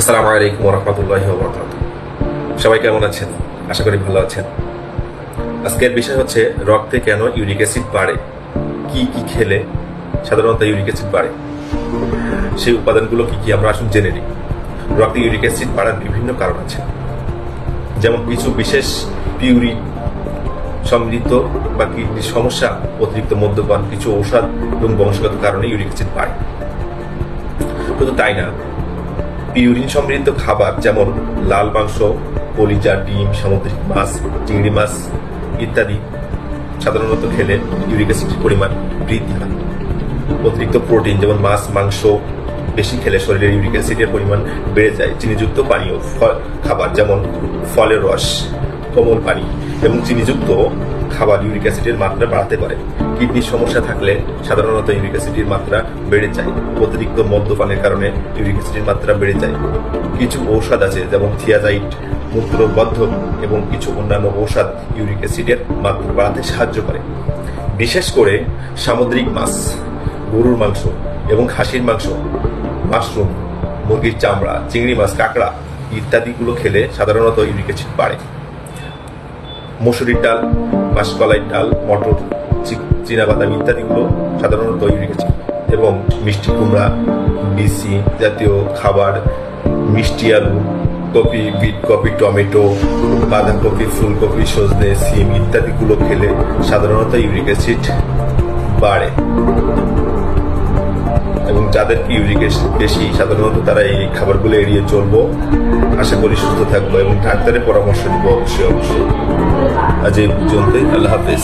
আসসালামু আলাইকুম ওয়া রাহমাতুল্লাহি ওয়া বারাকাতুহু। সবাই কেমন আছেন? আশা করি ভালো আছেন। আজকের বিষয় হচ্ছে রক্তে কেন ইউরিক অ্যাসিড বাড়ে, কি কি খেলে সাধারণত ইউরিক অ্যাসিড বাড়ে, সেই উপাদানগুলো কি কি আমরা আসুন জেনে নিই। রক্তে ইউরিক অ্যাসিড বাড়ার বিভিন্ন কারণ আছে, যেমন কিছু বিশেষ পিউরিন সমৃদ্ধ বা কিডনির সমস্যা, অতিরিক্ত মদ্যপান, কিছু ঔষধ এবং বংশগত কারণে ইউরিক অ্যাসিড বাড়ে। শুধু তাই না, পিউরিন সমৃদ্ধ খাবার যেমন লাল মাংস, কলিজা, ডিম, সামুদ্রিক মাছ, চিংড়ি মাছ ইত্যাদি সাধারণত খেলে ইউরিক অ্যাসিডের পরিমাণ বৃদ্ধি হয়। অতিরিক্ত প্রোটিন যেমন মাছ, মাংস বেশি খেলে শরীরের ইউরিক অ্যাসিডের পরিমাণ বেড়ে যায়। চিনিযুক্ত পানীয় খাবার যেমন ফলের রস, কোমল পানি এবং চিনিযুক্ত খাবার ইউরিক অ্যাসিডের মাত্রা বাড়াতে পারে। কিডনির সমস্যা থাকলে সাধারণত ইউরিক অ্যাসিডের মাত্রা বেড়ে যায়। অতিরিক্ত মদ্যপানের কারণে ইউরিক অ্যাসিডের মাত্রা বেড়ে যায়। কিছু ঔষধ আছে যেমন থিয়াজাইড মূত্রবর্ধক এবং কিছু অন্যান্য ঔষধ ইউরিক অ্যাসিডের মাত্রা বাড়াতে সাহায্য করে। বিশেষ করে সামুদ্রিক মাছ, গরুর মাংস এবং খাসির মাংস, মাশরুম, মুরগির চামড়া, চিংড়ি মাছ, কাঁকড়া ইত্যাদিগুলো খেলে সাধারণত ইউরিক অ্যাসিড বাড়ে। মসুরির ডাল, মাসকলাই ডাল, মটর, চীনাবাদাম ইত্যাদিগুলো সাধারণত ইউরিক অ্যাসিড এবং মিষ্টি কুমড়া, বিসি জাতীয় খাবার, মিষ্টি আলু, কপি, বিট কপি, টমেটো, বাঁধাকপি, ফুলকপি, সজনে, সিম ইত্যাদিগুলো খেলে সাধারণত ইউরিক অ্যাসিড বাড়ে। এবং যাদেরকে ইউরিক অ্যাসিড বেশি সাধারণত তারা এই খাবারগুলো এড়িয়ে চলবো। আশা করি সুস্থ থাকবো এবং ডাক্তারের পরামর্শ নিব অবশ্যই। আজ এই পর্যন্তই। আল্লাহ হাফেজ।